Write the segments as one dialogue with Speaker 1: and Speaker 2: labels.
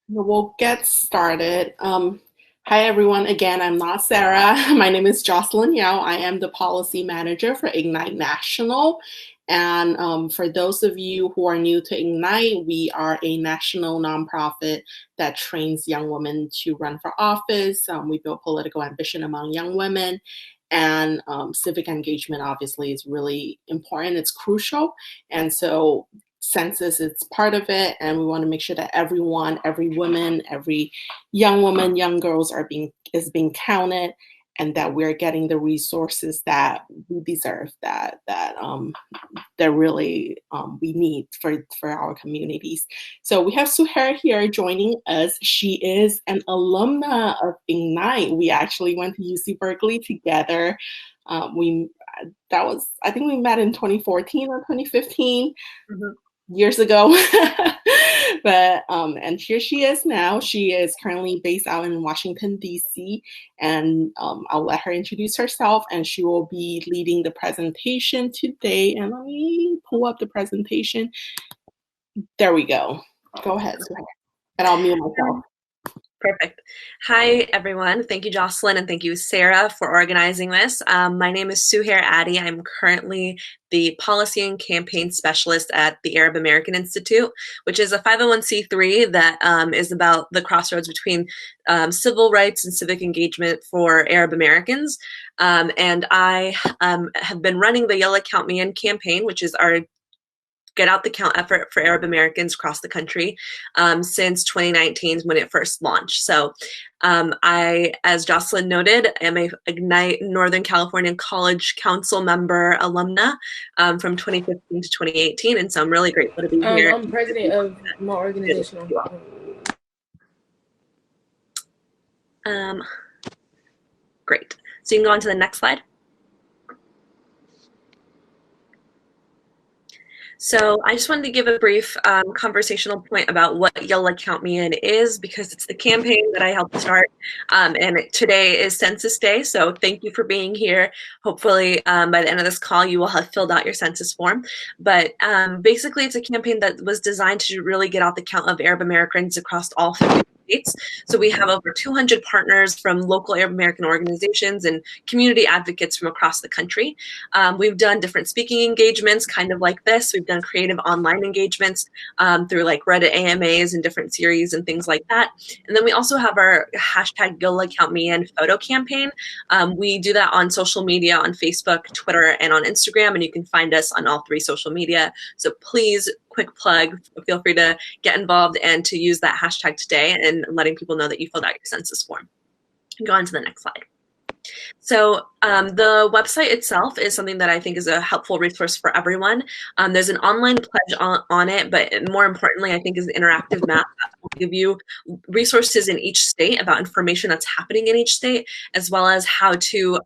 Speaker 1: We'll get started. Hi, everyone. Again, I'm not Sarah. My name is Jocelyn Yao. I am the policy manager for Ignite National. And for those of you who are new to Ignite, we are a national nonprofit that trains young women to run for office. We build political ambition among young women. And civic engagement, obviously, is really important. It's crucial. And so census is part of it, and we want to make sure that everyone, every woman, every young woman, young girls is being counted, and that we're getting the resources that we deserve, that really we need for our communities. So we have Suher here joining us. She is an alumna of Ignite. We actually went to UC Berkeley together. We that was I think we met in 2014 or 2015.
Speaker 2: Mhm.
Speaker 1: Years ago. But and here she is now. She is currently based out in Washington, D.C. And I'll let her introduce herself, and she will be leading the presentation today. And let me pull up the presentation. There we go. Go ahead, Suhail. And I'll mute myself.
Speaker 2: Perfect. Hi, everyone. Thank you, Jocelyn, and thank you, Sarah, for organizing this. My name is Suhair Addy. I'm currently the Policy and Campaign Specialist at the Arab American Institute, which is a 501c3 that is about the crossroads between civil rights and civic engagement for Arab Americans. And I have been running the Yalla Count Me In campaign, which is our get out the count effort for Arab Americans across the country since 2019 when it first launched. So I, as Jocelyn noted, am a Ignite Northern California College Council member alumna from 2015 to 2018. And so I'm really grateful to be here.
Speaker 3: I'm president of my organization.
Speaker 2: Great. So you can go on to the next slide. So I just wanted to give a brief conversational point about what Yalla Count Me In is, because it's the campaign that I helped start. And today is Census Day, so thank you for being here. Hopefully by the end of this call, you will have filled out your census form. But basically, it's a campaign that was designed to really get out the count of Arab Americans across all 50 states. So we have over 200 partners from local Arab American organizations and community advocates from across the country. We've done different speaking engagements, kind of like this. We've done creative online engagements through like Reddit AMAs and different series and things like that. And then we also have our hashtag Yalla Count Me In photo campaign. We do that on social media, on Facebook, Twitter, and on Instagram, and you can find us on all three social media. So please, quick plug, feel free to get involved and to use that hashtag today and letting people know that you filled out your census form. Go on to the next slide. So the website itself is something that I think is a helpful resource for everyone. There's an online pledge on it, but more importantly, I think is an interactive map that will give you resources in each state about information that's happening in each state, as well as how to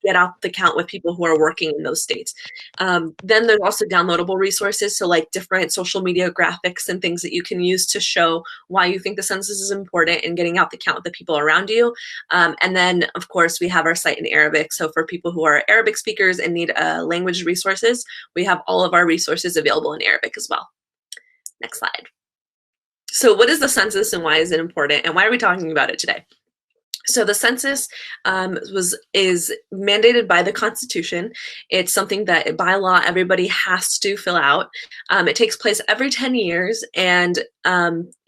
Speaker 2: get out the count with people who are working in those states. Then there's also downloadable resources, so like different social media graphics and things that you can use to show why you think the census is important in getting out the count with the people around you. And then, of course, we have our site in Arabic. So for people who are Arabic speakers and need language resources, we have all of our resources available in Arabic as well. Next slide. So what is the census and why is it important? And why are we talking about it today? So the census is mandated by the Constitution. It's something that by law everybody has to fill out. It takes place every 10 years and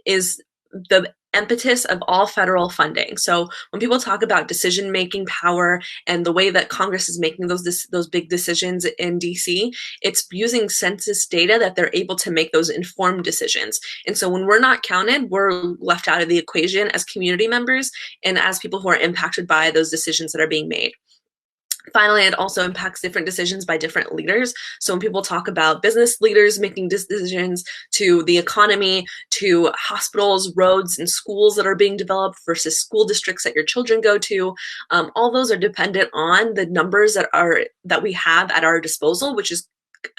Speaker 2: is the impetus of all federal funding. So when people talk about decision-making power and the way that Congress is making those big decisions in DC, it's using census data that they're able to make those informed decisions. And so when we're not counted, we're left out of the equation as community members and as people who are impacted by those decisions that are being made. Finally, it also impacts different decisions by different leaders. So when people talk about business leaders making decisions, to the economy, to hospitals, roads, and schools that are being developed versus school districts that your children go to, all those are dependent on the numbers that we have at our disposal, which is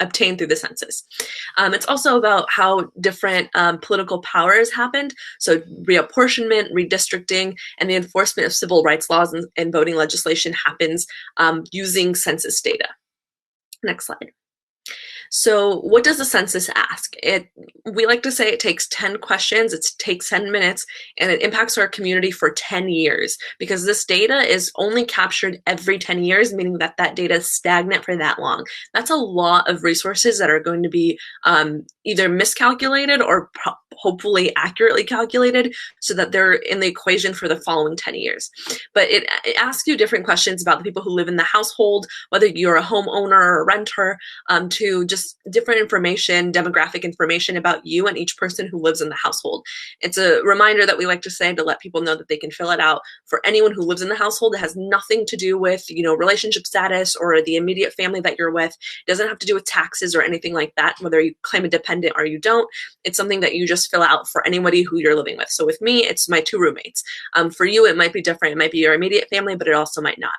Speaker 2: obtained through the census. It's also about how different political powers happened. So reapportionment, redistricting, and the enforcement of civil rights laws and voting legislation happens using census data. Next slide. So what does the census ask? We like to say it takes 10 questions, it takes 10 minutes, and it impacts our community for 10 years because this data is only captured every 10 years, meaning that that data is stagnant for that long. That's a lot of resources that are going to be either miscalculated or hopefully accurately calculated so that they're in the equation for the following 10 years. But it asks you different questions about the people who live in the household, whether you're a homeowner or a renter, to just different information, demographic information about you and each person who lives in the household. It's a reminder that we like to say to let people know that they can fill it out for anyone who lives in the household. It has nothing to do with, relationship status or the immediate family that you're with. It doesn't have to do with taxes or anything like that, whether you claim a dependent or you don't. It's something that you just fill out for anybody who you're living with. So with me, it's my 2 roommates. For you, it might be different. It might be your immediate family, but it also might not.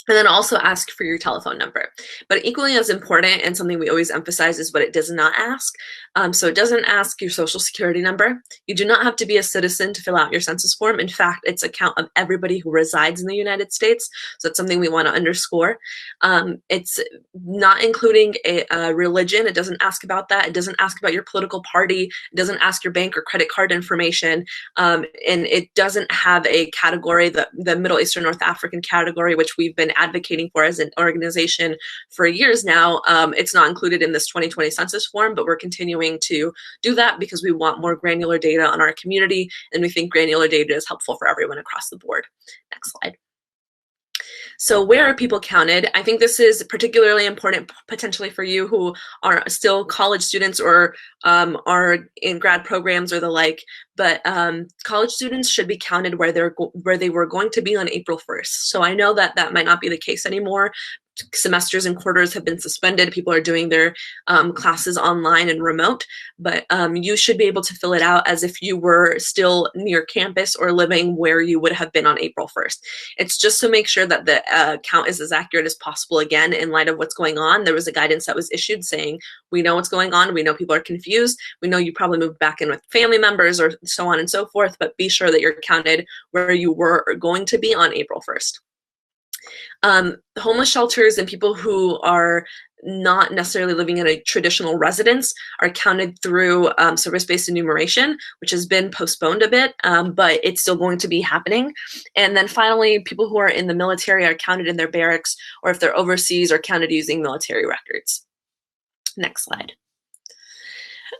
Speaker 2: And then also ask for your telephone number. But equally as important, and something we always emphasize, is what it does not ask. So it doesn't ask your social security number. You do not have to be a citizen to fill out your census form. In fact, it's a count of everybody who resides in the United States. So that's something we want to underscore. It's not including a religion. It doesn't ask about that. It doesn't ask about your political party. It doesn't ask your bank or credit card information. And it doesn't have a category, the Middle Eastern North African category, which we've been advocating for as an organization for years now. It's not included in this 2020 census form, but we're continuing to do that because we want more granular data on our community, and we think granular data is helpful for everyone across the board. Next slide. So where are people counted? I think this is particularly important potentially for you who are still college students or are in grad programs or the like, but college students should be counted where they were going to be on April 1st. So I know that that might not be the case anymore. Semesters and quarters have been suspended. People are doing their classes online and remote, but you should be able to fill it out as if you were still near campus or living where you would have been on April 1st. It's just to make sure that the count is as accurate as possible. Again, in light of what's going on, there was a guidance that was issued saying, we know what's going on. We know people are confused. We know you probably moved back in with family members or so on and so forth, but be sure that you're counted where you were going to be on April 1st. Homeless shelters and people who are not necessarily living in a traditional residence are counted through service-based enumeration, which has been postponed a bit, but it's still going to be happening. And then finally, people who are in the military are counted in their barracks, or if they're overseas, are counted using military records. Next slide.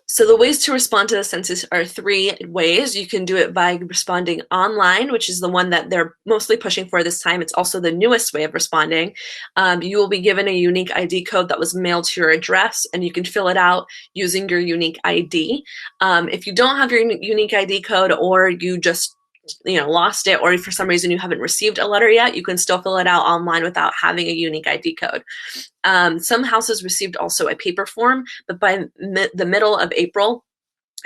Speaker 2: So the ways to respond to the census are 3 ways. You can do it by responding online, which is the one that they're mostly pushing for this time. It's also the newest way of responding. You will be given a unique ID code that was mailed to your address, and you can fill it out using your unique ID. If you don't have your unique ID code, or you just lost it, or if for some reason you haven't received a letter yet, you can still fill it out online without having a unique ID code. Some houses received also a paper form, but by the middle of April,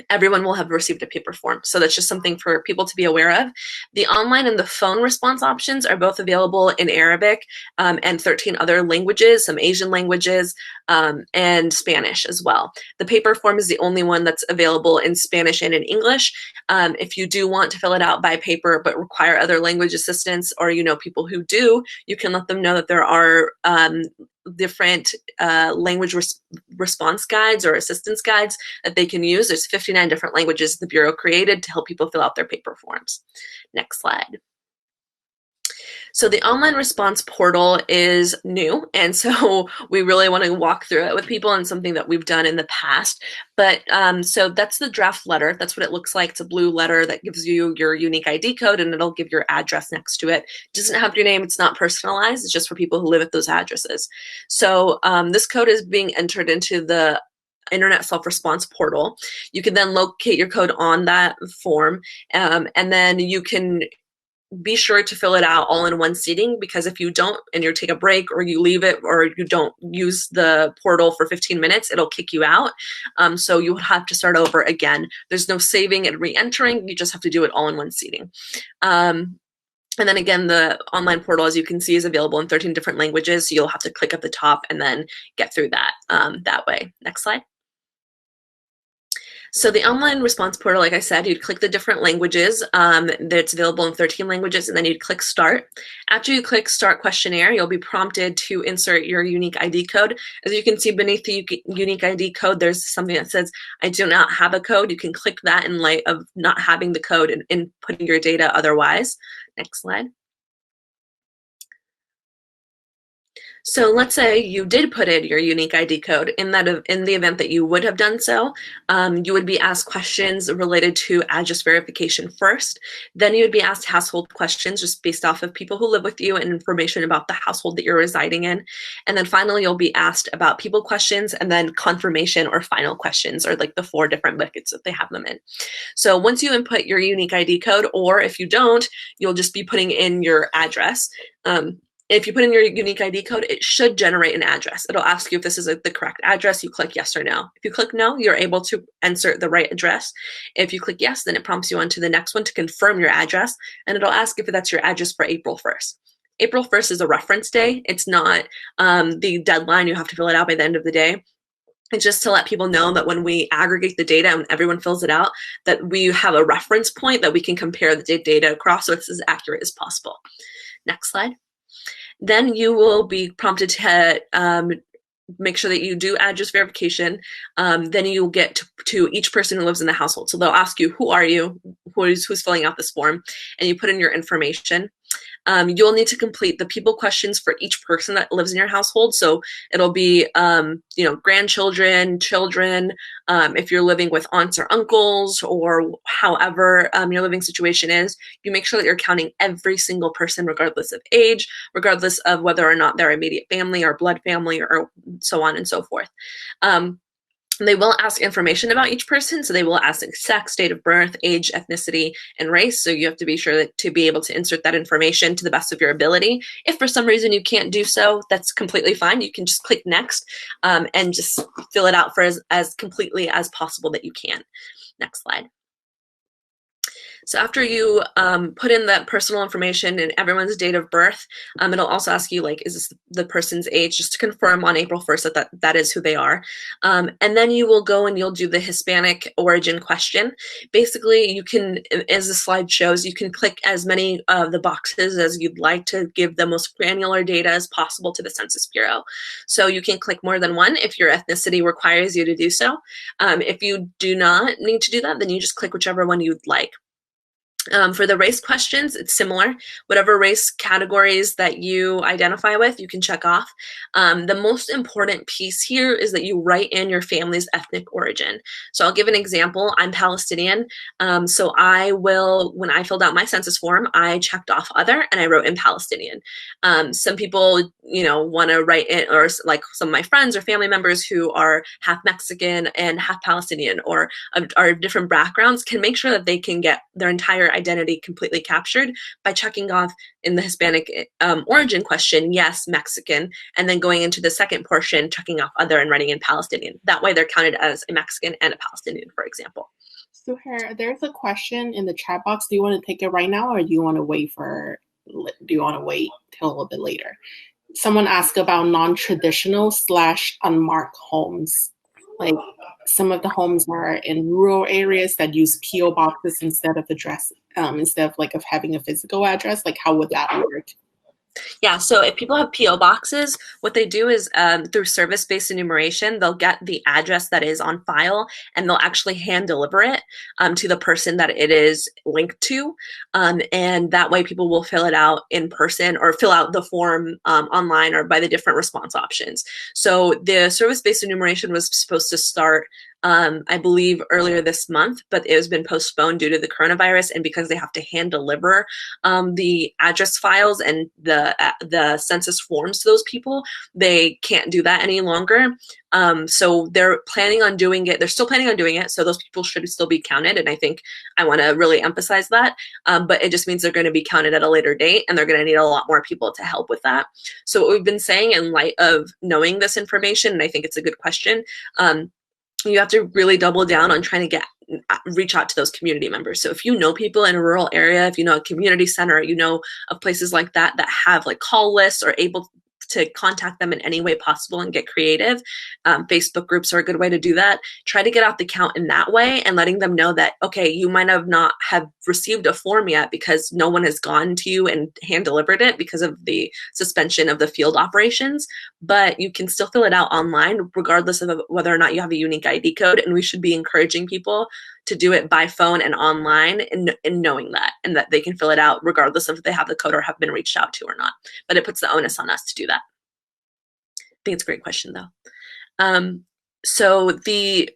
Speaker 2: everyone will have received a paper form. So that's just something for people to be aware of. The online and the phone response options are both available in Arabic and 13 other languages, some Asian languages, and Spanish as well. The paper form is the only one that's available in Spanish and in English. If you do want to fill it out by paper but require other language assistance, or people who do, you can let them know that there are different language response guides or assistance guides that they can use. There's 59 different languages the Bureau created to help people fill out their paper forms. Next slide. So the online response portal is new, and so we really want to walk through it with people, and something that we've done in the past. But so that's the draft letter. That's what it looks like. It's a blue letter that gives you your unique ID code, and it'll give your address next to it. It doesn't have your name. It's not personalized. It's just for people who live at those addresses. So this code is being entered into the Internet Self-Response Portal. You can then locate your code on that form, and then you can be sure to fill it out all in one sitting, because if you don't, and you take a break, or you leave it, or you don't use the portal for 15 minutes, it'll kick you out. So you would have to start over again. There's no saving and re-entering. You just have to do it all in one sitting. And then again, the online portal, as you can see, is available in 13 different languages. So you'll have to click at the top and then get through that that way. Next slide. So the online response portal, like I said, you'd click the different languages that's available in 13 languages, and then you'd click Start. After you click Start Questionnaire, you'll be prompted to insert your unique ID code. As you can see beneath the unique ID code, there's something that says, I do not have a code. You can click that in light of not having the code and inputting your data otherwise. Next slide. So let's say you did put in your unique ID code. In the event that you would have done so, you would be asked questions related to address verification first. Then you would be asked household questions just based off of people who live with you and information about the household that you're residing in. And then finally, you'll be asked about people questions and then confirmation or final questions, or like the 4 different buckets that they have them in. So once you input your unique ID code, or if you don't, you'll just be putting in your address. If you put in your unique ID code, it should generate an address. It'll ask you if this is the correct address. You click yes or no. If you click no, you're able to insert the right address. If you click yes, then it prompts you on to the next one to confirm your address, and it'll ask if that's your address for April 1st. April 1st is a reference day. It's not the deadline. You have to fill it out by the end of the day. It's just to let people know that when we aggregate the data and everyone fills it out, that we have a reference point that we can compare the data across, so it's as accurate as possible. Next slide. Then you will be prompted to make sure that you do address verification. Then you'll get to each person who lives in the household. So they'll ask you, who are you? Who's filling out this form? And you put in your information. You'll need to complete the people questions for each person that lives in your household. So it'll be, grandchildren, children, if you're living with aunts or uncles, or however your living situation is. You make sure that you're counting every single person, regardless of age, regardless of whether or not they're immediate family or blood family, or so on and so forth. They will ask information about each person. So they will ask sex, date of birth, age, ethnicity, and race. So you have to be sure to be able to insert that information to the best of your ability. If for some reason you can't do so, that's completely fine. You can just click next and just fill it out for as completely as possible that you can. Next slide. So after you put in that personal information and everyone's date of birth, it'll also ask you, like, is this the person's age, just to confirm on April 1st that is who they are. And then you will go and you'll do the Hispanic origin question. Basically, you can, as the slide shows, you can click as many of the boxes as you'd like to give the most granular data as possible to the Census Bureau. So you can click more than one if your ethnicity requires you to do so. If you do not need to do that, then you just click whichever one you'd like. For the race questions, it's similar. Whatever race categories that you identify with, you can check off. The most important piece here is that you write in your family's ethnic origin. So I'll give an example. I'm Palestinian. So I will, when I filled out my census form, I checked off other and I wrote in Palestinian. Some people, want to write in, or like some of my friends or family members who are half Mexican and half Palestinian, or are different backgrounds, can make sure that they can get their entire identity completely captured by checking off in the Hispanic origin question, yes, Mexican, and then going into the second portion, checking off other and writing in Palestinian. That way they're counted as a Mexican and a Palestinian, for example.
Speaker 1: So there's a question in the chat box. Do you want to take it right now, or do you want to wait till a little bit later? Someone asked about non-traditional / unmarked homes. Like, some of the homes are in rural areas that use PO boxes instead of having a physical address. Like, how would that work?
Speaker 2: Yeah, so if people have PO boxes, what they do is through service-based enumeration, they'll get the address that is on file and they'll actually hand deliver it to the person that it is linked to. And that way people will fill it out in person or fill out the form online or by the different response options. So the service-based enumeration was supposed to start I believe earlier this month, but it has been postponed due to the coronavirus, and because they have to hand deliver the address files and the census forms to those people, they can't do that any longer. So they're planning on doing it. They're still planning on doing it, so those people should still be counted, and I think I want to really emphasize that. But it just means they're going to be counted at a later date, and they're going to need a lot more people to help with that. So what we've been saying, in light of knowing this information, and I think it's a good question, you have to really double down on trying to reach out to those community members. So if you know people in a rural area, if you know a community center, of places like that have like call lists or able to contact them in any way possible and get creative. Facebook groups are a good way to do that. Try to get out the count in that way and letting them know that, okay, you might have not have received a form yet because no one has gone to you and hand delivered it because of the suspension of the field operations, but you can still fill it out online regardless of whether or not you have a unique ID code. And we should be encouraging people to do it by phone and online, and knowing that, and that they can fill it out regardless of if they have the code or have been reached out to or not. But it puts the onus on us to do that. I think it's a great question, though. So the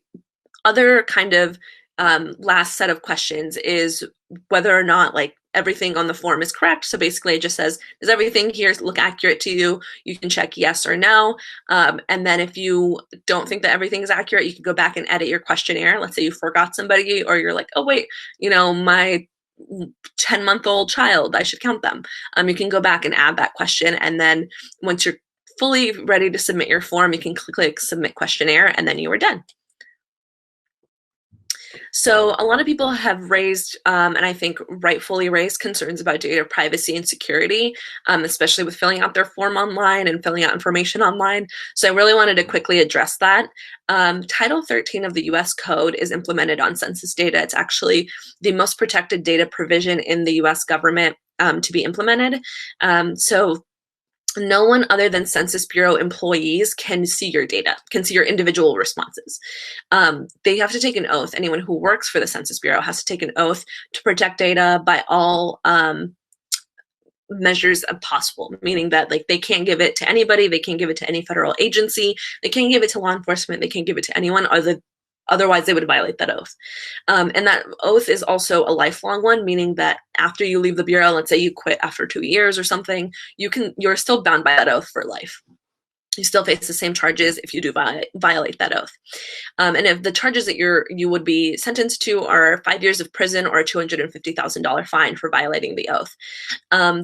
Speaker 2: other kind of last set of questions is whether or not like everything on the form is correct. So basically it just says, does everything here look accurate to you? You can check yes or no. And then if you don't think that everything is accurate, you can go back and edit your questionnaire. Let's say you forgot somebody, or you're like, oh wait, my 10-month-old child, I should count them. You can go back and add that question. And then once you're fully ready to submit your form, you can click submit questionnaire, and then you are done. So a lot of people have raised, and I think rightfully raised, concerns about data privacy and security, especially with filling out their form online and filling out information online. So I really wanted to quickly address that. Title 13 of the US Code is implemented on census data. It's actually the most protected data provision in the US government to be implemented. So no one other than Census Bureau employees can see your data, can see your individual responses. They have to take an oath. Anyone who works for the Census Bureau has to take an oath to protect data by all measures possible, meaning that like they can't give it to anybody, they can't give it to any federal agency, they can't give it to law enforcement, they can't give it to anyone otherwise they would violate that oath. And that oath is also a lifelong one, meaning that after you leave the Bureau, let's say you quit after 2 years or something, you're still bound by that oath for life. You still face the same charges if you do violate that oath. And if the charges that you would be sentenced to are 5 years of prison or a $250,000 fine for violating the oath.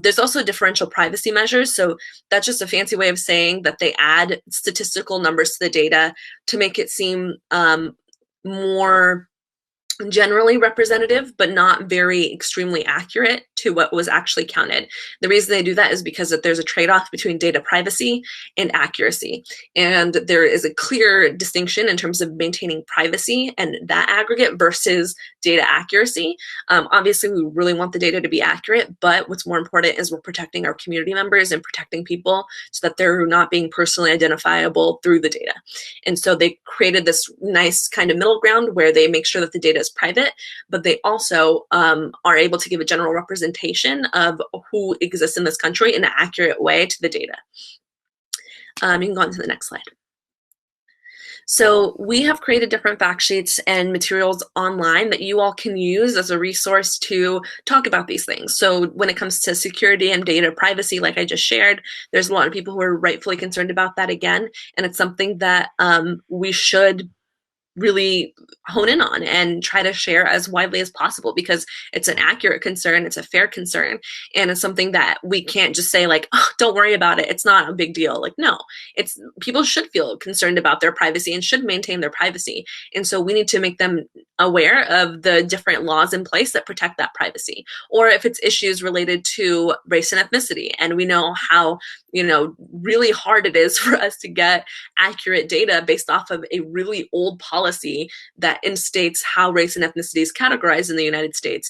Speaker 2: There's also differential privacy measures. So that's just a fancy way of saying that they add statistical numbers to the data to make it seem more generally representative, but not very extremely accurate to what was actually counted. The reason they do that is because that there's a trade-off between data privacy and accuracy. And there is a clear distinction in terms of maintaining privacy and that aggregate versus data accuracy. Obviously, we really want the data to be accurate, but what's more important is we're protecting our community members and protecting people so that they're not being personally identifiable through the data. And so they created this nice kind of middle ground where they make sure that the data is private, but they also are able to give a general representation of who exists in this country in an accurate way to the data. You can go on to the next slide. So we have created different fact sheets and materials online that you all can use as a resource to talk about these things. So when it comes to security and data privacy, like I just shared, there's a lot of people who are rightfully concerned about that again, and it's something that we should really hone in on and try to share as widely as possible, because it's an accurate concern, it's a fair concern, and it's something that we can't just say like, oh, don't worry about it, it's not a big deal. Like, no, people should feel concerned about their privacy and should maintain their privacy. And so we need to make them aware of the different laws in place that protect that privacy. Or if it's issues related to race and ethnicity, and we know how really hard it is for us to get accurate data based off of a really old policy that instates how race and ethnicity is categorized in the United States,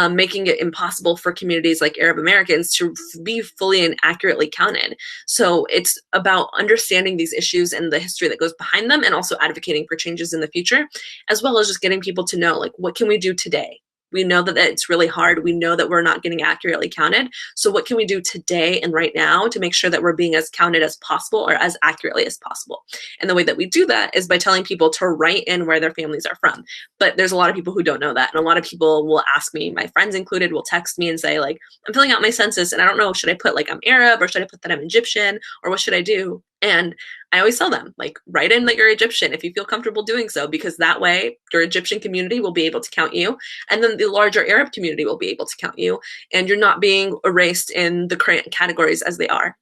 Speaker 2: making it impossible for communities like Arab Americans to be fully and accurately counted. So it's about understanding these issues and the history that goes behind them, and also advocating for changes in the future, as well as just getting people to know, like, what can we do today? We know that it's really hard. We know that we're not getting accurately counted. So what can we do today and right now to make sure that we're being as counted as possible, or as accurately as possible? And the way that we do that is by telling people to write in where their families are from. But there's a lot of people who don't know that. And a lot of people will ask me, my friends included, will text me and say, like, I'm filling out my census and I don't know, should I put like I'm Arab, or should I put that I'm Egyptian, or what should I do? And I always tell them, like, write in that you're Egyptian if you feel comfortable doing so, because that way your Egyptian community will be able to count you, and then the larger Arab community will be able to count you, and you're not being erased in the current categories as they are.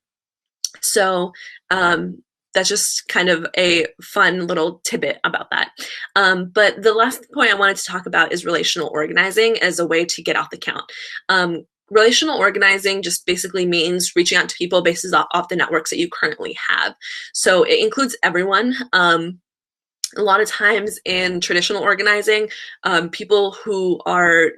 Speaker 2: So that's just kind of a fun little tidbit about that. But the last point I wanted to talk about is relational organizing as a way to get out the count. relational organizing just basically means reaching out to people based off the networks that you currently have. So it includes everyone. A lot of times in traditional organizing, people who are,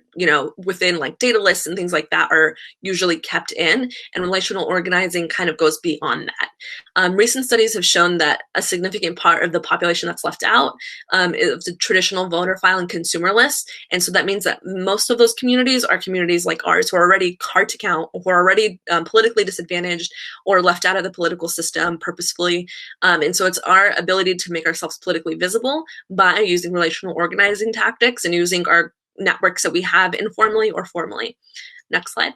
Speaker 2: within like data lists and things like that are usually kept in, and relational organizing kind of goes beyond that. Recent studies have shown that a significant part of the population that's left out is the traditional voter file and consumer list. And so that means that most of those communities are communities like ours who are already hard to count, who are already politically disadvantaged or left out of the political system purposefully. And so it's our ability to make ourselves politically visible by using relational organizing tactics and using our networks that we have informally or formally. Next slide.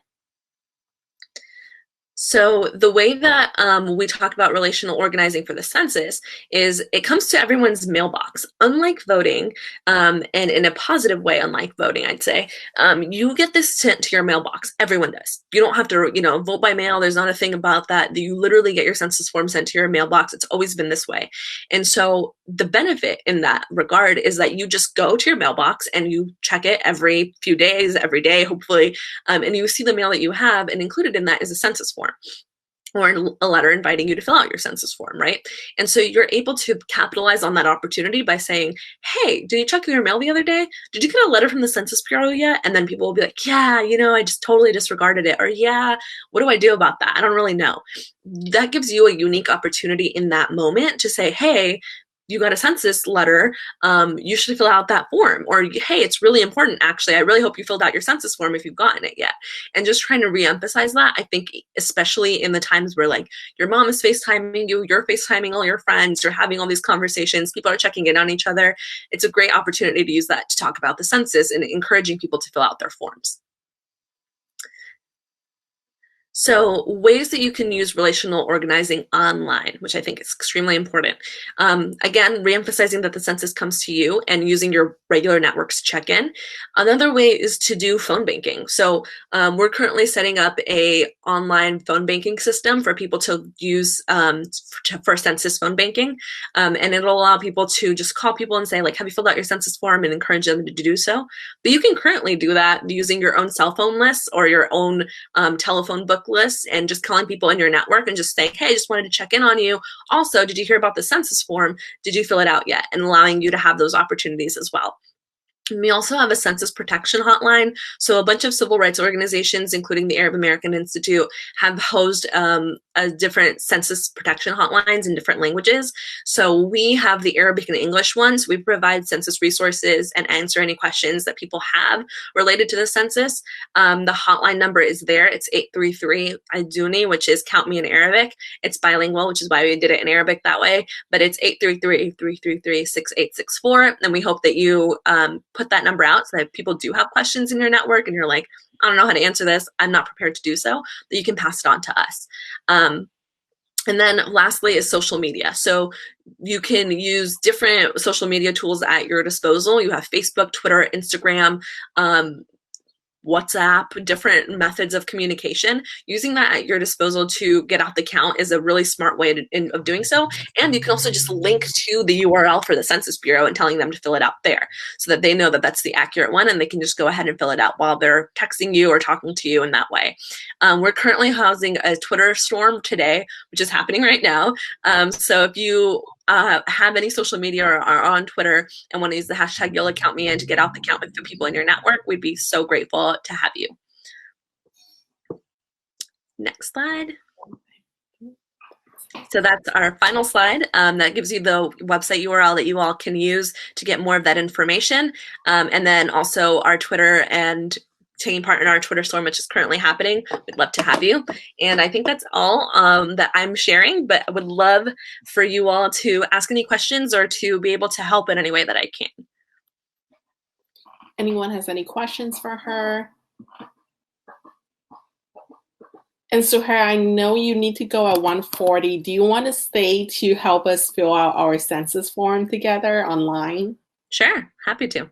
Speaker 2: So the way that we talk about relational organizing for the census is it comes to everyone's mailbox. Unlike voting, and in a positive way, unlike voting, I'd say, you get this sent to your mailbox. Everyone does. You don't have to, vote by mail. There's not a thing about that. You literally get your census form sent to your mailbox. It's always been this way. And so the benefit in that regard is that you just go to your mailbox and you check it every few days, every day, hopefully, and you see the mail that you have, and included in that is a census form or a letter inviting you to fill out your census form, right? And so you're able to capitalize on that opportunity by saying, hey, did you check your mail the other day? Did you get a letter from the Census Bureau yet? And then people will be like, yeah, I just totally disregarded it. Or yeah, what do I do about that? I don't really know. That gives you a unique opportunity in that moment to say, hey, you got a census letter, you should fill out that form. Or, hey, it's really important, actually. I really hope you filled out your census form if you've gotten it yet. And just trying to reemphasize that, I think, especially in the times where like your mom is FaceTiming you, you're FaceTiming all your friends, you're having all these conversations, people are checking in on each other. It's a great opportunity to use that to talk about the census and encouraging people to fill out their forms. So ways that you can use relational organizing online, which I think is extremely important. Again, reemphasizing that the census comes to you and using your regular networks to check in. Another way is to do phone banking. So we're currently setting up a online phone banking system for people to use for census phone banking. And it'll allow people to just call people and say, like, have you filled out your census form, and encourage them to do so. But you can currently do that using your own cell phone lists or your own telephone book lists, and just calling people in your network and just saying, hey, just wanted to check in on you. Also, did you hear about the census form? Did you fill it out yet? And allowing you to have those opportunities as well. We also have a census protection hotline. So a bunch of civil rights organizations, including the Arab American Institute, have hosted different census protection hotlines in different languages. So we have the Arabic and English ones. We provide census resources and answer any questions that people have related to the census. The hotline number is there. It's 833 Iduni, which is count me in Arabic. It's bilingual, which is why we did it in Arabic that way. But it's 833-333-6864. And we hope that you put that number out so that if people do have questions in your network and you're like, I don't know how to answer this, I'm not prepared to do so, that you can pass it on to us. And then lastly is social media. So you can use different social media tools at your disposal. You have Facebook, Twitter, Instagram, WhatsApp, different methods of communication. Using that at your disposal to get out the count is a really smart way of doing so. And you can also just link to the URL for the Census Bureau and telling them to fill it out there so that they know that that's the accurate one, and they can just go ahead and fill it out while they're texting you or talking to you in that way. We're currently housing a Twitter storm today, which is happening right now. So if you have any social media or are on Twitter and want to use the hashtag You'll Account Me In to get out the count with the people in your network, we'd be so grateful to have you. Next slide. So that's our final slide. That gives you the website URL that you all can use to get more of that information. And then also our Twitter and taking part in our Twitter storm, which is currently happening. We'd love to have you. And I think that's all that I'm sharing, but I would love for you all to ask any questions or to be able to help in any way that I can.
Speaker 1: Anyone has any questions for her? And Suhair, I know you need to go at 1:40. Do you want to stay to help us fill out our census form together online?
Speaker 2: Sure, happy to.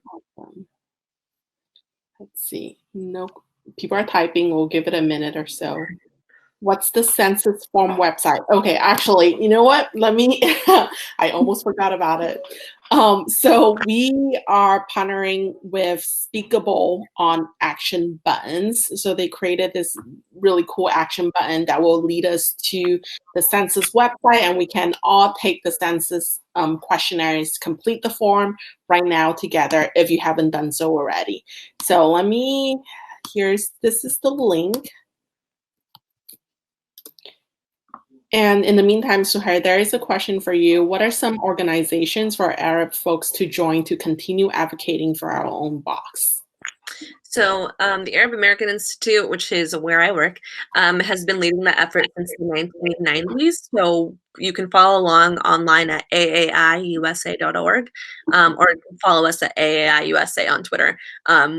Speaker 1: Let's see. No, people are typing. We'll give it a minute or so. What's the census form website? Okay, actually, you know what? Let me, I almost forgot about it. So we are partnering with Speakable on action buttons. So they created this really cool action button that will lead us to the census website, and we can all take the census questionnaires, complete the form right now together if you haven't done so already. So this is the link. And in the meantime, Suhair, there is a question for you. What are some organizations for Arab folks to join to continue advocating for our own box?
Speaker 2: So the Arab American Institute, which is where I work, has been leading the effort since the 1990s. So you can follow along online at aaiusa.org, or follow us at aaiusa on Twitter.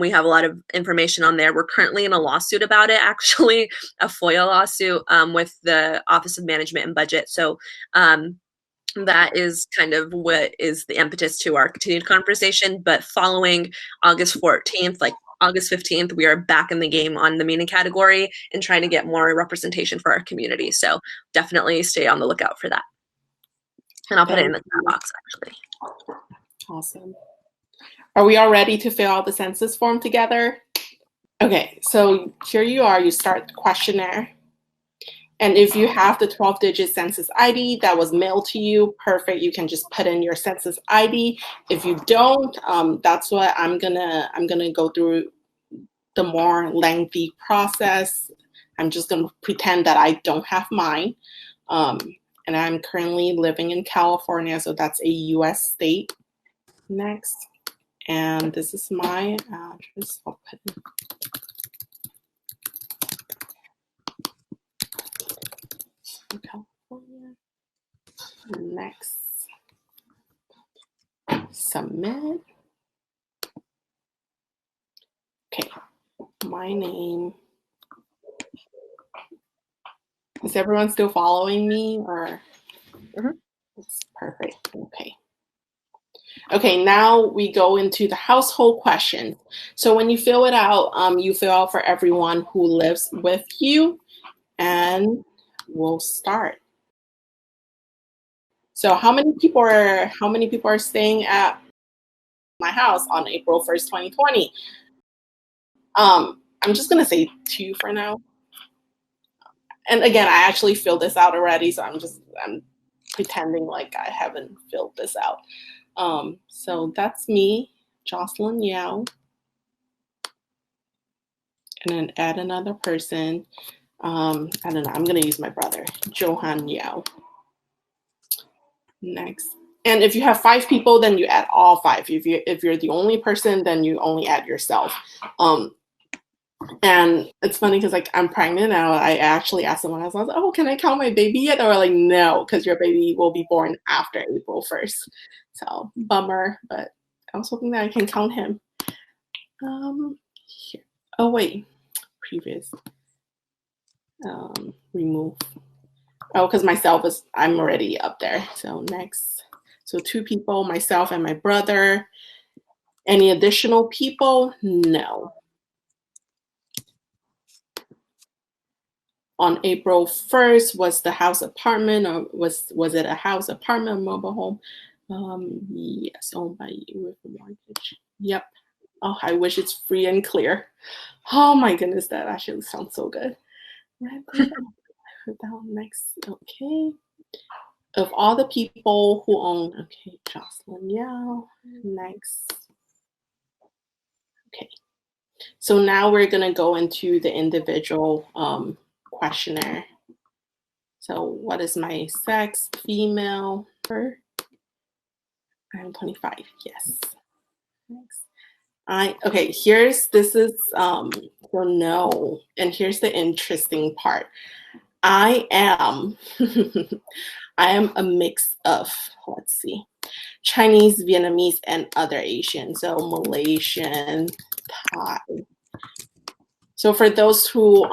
Speaker 2: We have a lot of information on there. We're currently in a lawsuit about it, actually, a FOIA lawsuit with the Office of Management and Budget. So that is kind of what is the impetus to our continued conversation. But following August 14th, like August 15th, we are back in the game on the MENA category and trying to get more representation for our community. So definitely stay on the lookout for that. And I'll put it in the chat box, actually.
Speaker 1: Awesome. Are we all ready to fill out the census form together? Okay, so here you are. You start the questionnaire. And if you have the 12-digit census ID that was mailed to you, perfect. You can just put in your census ID. If you don't, that's what I'm gonna go through the more lengthy process. I'm just gonna pretend that I don't have mine. And I'm currently living in California, so that's a US state. Next. And this is my address. I'll put in. California. Next. Submit. Okay. My name. Is everyone still following me, or? It's perfect. Okay. Okay, now we go into the household question. So when you fill it out, you fill out for everyone who lives with you, and we'll start. So how many people are staying at my house on April 1st, 2020? I'm just gonna say 2 for now. And again, I actually filled this out already, so I'm pretending like I haven't filled this out. So that's me, Jocelyn Yao. And then add another person. I don't know, I'm gonna use my brother, Johan Yao. Next. And if you have 5 people, then you add all 5. If you're the only person, then you only add yourself. And it's funny because like I'm pregnant now. I actually asked someone else, I was like, oh, can I count my baby yet? They were like, no, because your baby will be born after April 1st. So bummer, but I was hoping that I can count him. Here. Oh wait, previous. Remove. Oh, because I'm already up there. So next. So 2 people, myself and my brother. Any additional people? No. On April 1st, was the house apartment, or was it a house, apartment, mobile home? Yes, owned by you with a mortgage. Yep. Oh, I wish it's free and clear. Oh my goodness, that actually sounds so good. Next, okay. Of all the people who own, okay, Jocelyn Yao, next. Okay. So now we're gonna go into the individual questionnaire. So what is my sex? Female. I'm 25. Yes. Next. This is so no, and here's the interesting part. I am a mix of, let's see, Chinese, Vietnamese, and other Asian. So Malaysian, Thai. So for those who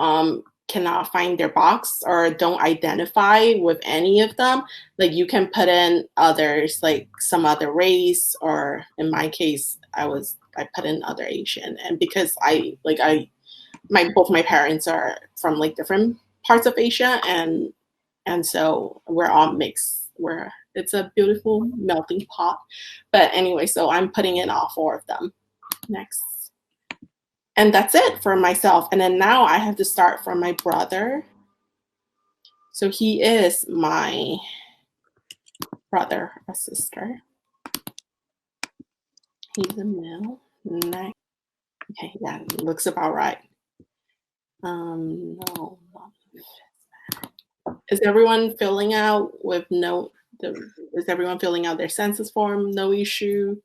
Speaker 1: cannot find their box or don't identify with any of them, like you can put in others, like some other race, or in my case, I put in other Asian. And because both my parents are from like different parts of Asia, and so we're all mixed. It's a beautiful melting pot. But anyway, so I'm putting in all 4 of them next. And that's it for myself. And then now I have to start from my brother. So he is my brother or sister. He's a male. Next. Okay, yeah, looks about right. No. Is everyone filling out with no? Is everyone filling out their census form? No issue.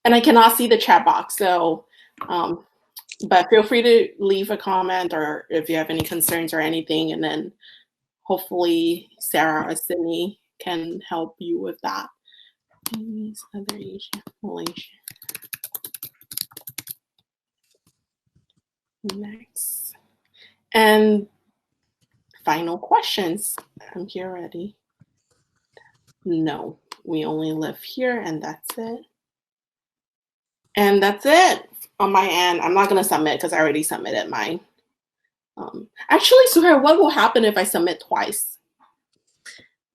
Speaker 1: And I cannot see the chat box, so but feel free to leave a comment or if you have any concerns or anything, and then hopefully Sarah or Sydney can help you with that. Other Asian, Malaysia. Next. And final questions. I'm here ready. No, we only live here, and that's it. And that's it on my end. I'm not going to submit because I already submitted mine. Actually, Suhair, what will happen if I submit twice?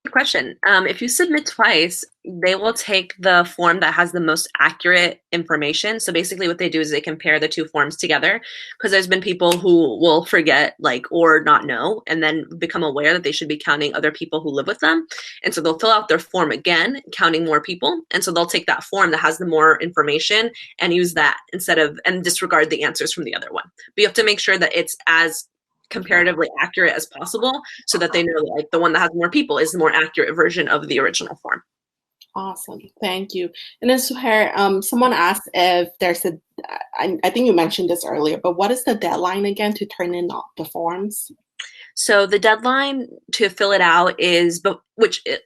Speaker 2: Good question. If you submit twice, they will take the form that has the most accurate information. So basically what they do is they compare the 2 forms together, because there's been people who will forget or not know and then become aware that they should be counting other people who live with them. And so they'll fill out their form again, counting more people. And so they'll take that form that has the more information and use that and disregard the answers from the other one. But you have to make sure that it's as comparatively accurate as possible so that they know the one that has more people is the more accurate version of the original form.
Speaker 1: Awesome. Thank you. And then Suhair, someone asked if there's I think you mentioned this earlier, but what is the deadline again to turn in the forms?
Speaker 2: So the deadline to fill it out is,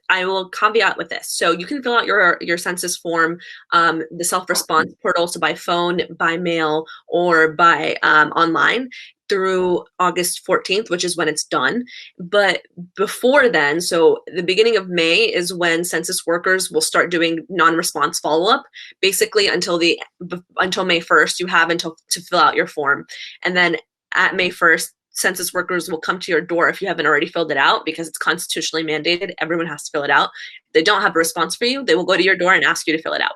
Speaker 2: I will caveat with this. So you can fill out your census form, the self-response portal, so by phone, by mail, or by online through August 14th, which is when it's done. But before then, so the beginning of May is when census workers will start doing non-response follow-up. Basically until May 1st, you have until to fill out your form. And then at May 1st, census workers will come to your door if you haven't already filled it out, because it's constitutionally mandated. Everyone has to fill it out. If they don't have a response for you, they will go to your door and ask you to fill it out.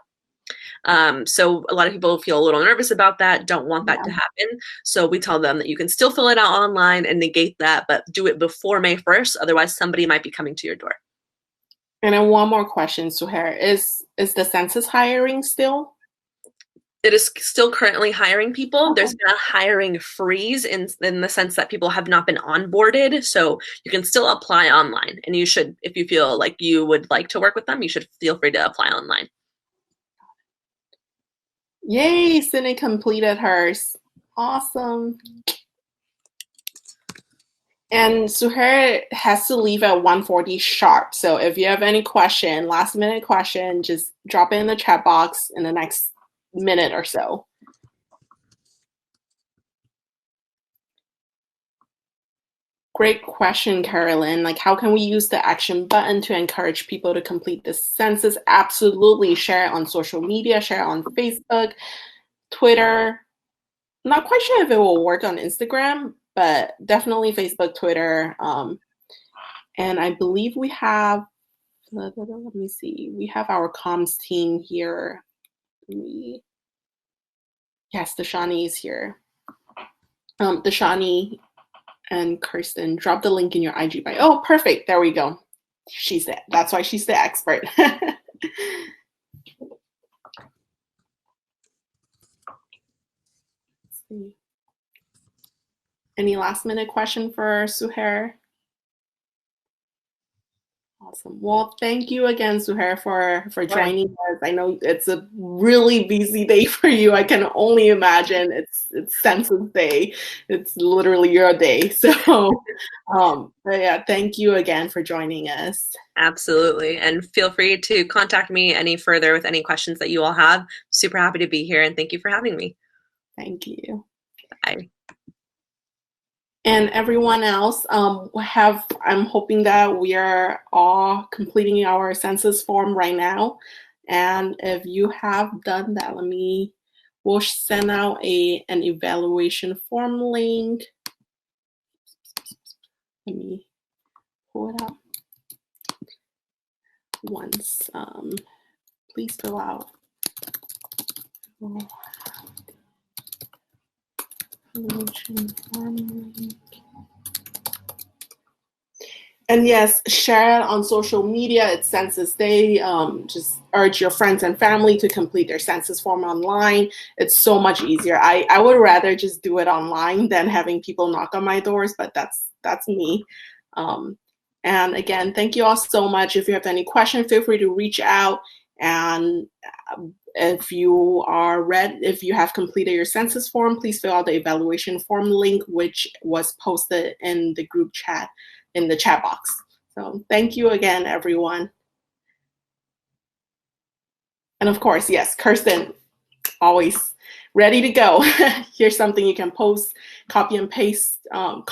Speaker 2: So a lot of people feel a little nervous about that, don't want that to happen. So we tell them that you can still fill it out online and negate that, but do it before May 1st. Otherwise, somebody might be coming to your door.
Speaker 1: And then one more question, Suhair. Is the census hiring still?
Speaker 2: It is still currently hiring people. There's been a hiring freeze in the sense that people have not been onboarded. So you can still apply online. And you should, if you feel like you would like to work with them, you should feel free to apply online.
Speaker 1: Yay, Sydney completed hers. Awesome. And Suhair has to leave at 1:40 sharp. So if you have any question, last minute question, just drop it in the chat box in the next minute or so. Great question, Carolyn. How can we use the action button to encourage people to complete the census? Absolutely. Share it on social media, share it on Facebook, Twitter. I'm not quite sure if it will work on Instagram, but definitely Facebook, Twitter. And I believe we have, let me see, we have our comms team here. Yes, Dashani is here. Dashani and Kirsten, drop the link in your IG bio. Oh, perfect. There we go. That's why she's the expert. Any last minute question for Suhair? Awesome. Well, thank you again, Suhair, for joining us. I know it's a really busy day for you. I can only imagine. It's Census Day. It's literally your day. So, but yeah, thank you again for joining us.
Speaker 2: Absolutely. And feel free to contact me any further with any questions that you all have. Super happy to be here, and thank you for having me.
Speaker 1: Thank you.
Speaker 2: Bye.
Speaker 1: And everyone else, I'm hoping that we are all completing our census form right now. And if you have done that, we'll send out an evaluation form link. let me pull it up once. Please fill out. And yes, share it on social media. It's Census Day. Just urge your friends and family to complete their census form online. It's so much easier. I would rather just do it online than having people knock on my doors, but that's me. And again, thank you all so much. If you have any questions, feel free to reach out. And if you have completed your census form, please fill out the evaluation form link, which was posted in the group chat, in the chat box. So thank you again, everyone. And of course, yes, Kirsten, always ready to go. Here's something you can post, copy and paste and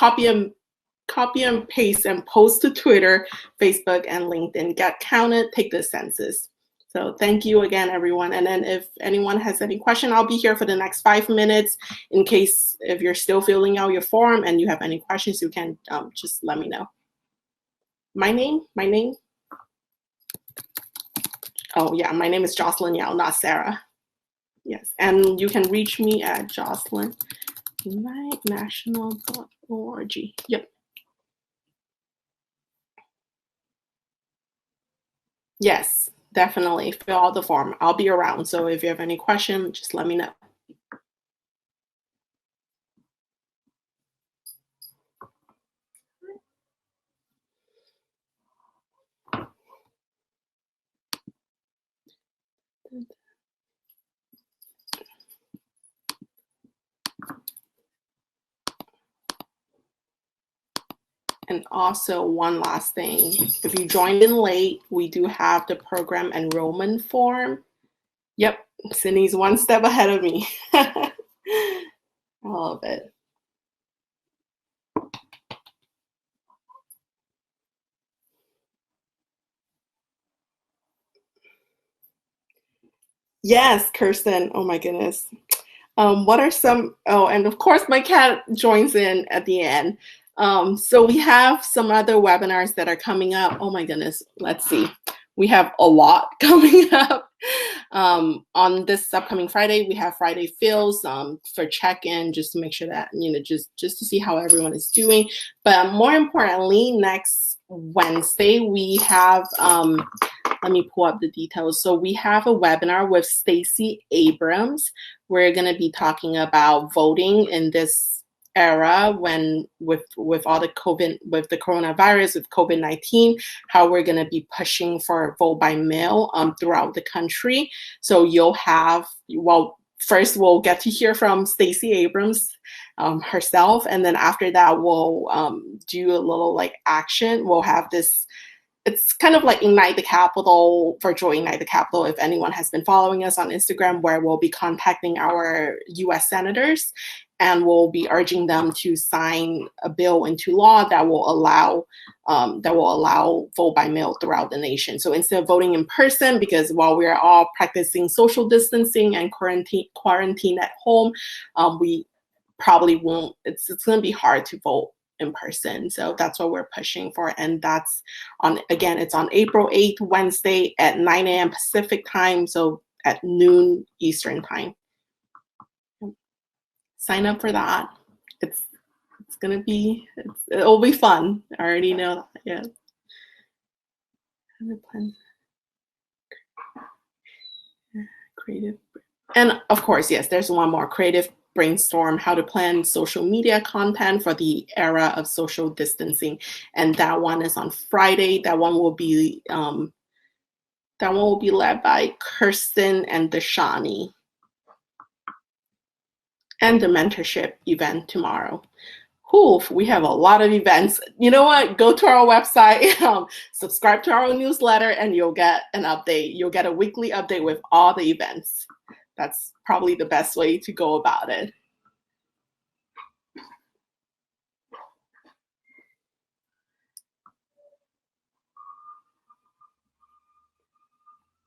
Speaker 1: post to Twitter, Facebook, and LinkedIn. Get counted, take the census. So thank you again, everyone. And then if anyone has any question, I'll be here for the next 5 minutes in case if you're still filling out your form and you have any questions, you can just let me know. My name? Oh yeah, my name is Jocelyn Yao, not Sarah. Yes, and you can reach me at jocelyn@national.org. Yep. Yes, definitely fill out the form. I'll be around, so if you have any question, just let me know. And also one last thing, if you joined in late, we do have the program enrollment form. Yep, Sydney's one step ahead of me. I love it. Yes, Kirsten, oh my goodness. What are some, and of course my cat joins in at the end. So we have some other webinars that are coming up. Oh my goodness, let's see. We have a lot coming up. On this upcoming Friday, we have Friday Feels for check-in, just to make sure that, just to see how everyone is doing. But more importantly, next Wednesday, we have, let me pull up the details. So we have a webinar with Stacey Abrams. We're going to be talking about voting in this era when with all the coronavirus, with COVID-19, how we're going to be pushing for vote by mail throughout the country. So you'll have, first we'll get to hear from Stacey Abrams herself, and then after that we'll do a little action. We'll have this, it's kind of like Ignite the Capitol, virtual Ignite the Capitol, if anyone has been following us on Instagram, where we'll be contacting our US senators and we'll be urging them to sign a bill into law that will allow vote by mail throughout the nation. So instead of voting in person, because while we're all practicing social distancing and quarantine at home, we probably won't, it's going to be hard to vote in person. So that's what we're pushing for. And that's it's on April 8th, Wednesday at 9 a.m. Pacific time. So at noon Eastern time. Sign up for that. It'll be fun. I already know that. Yeah. Creative. And of course, yes, there's one more, creative brainstorm, how to plan social media content for the era of social distancing. And that one is on Friday. That one will be led by Kirsten and Dashani. And the mentorship event tomorrow. We have a lot of events. You know what? Go to our website, subscribe to our newsletter, and you'll get an update. You'll get a weekly update with all the events. That's probably the best way to go about it.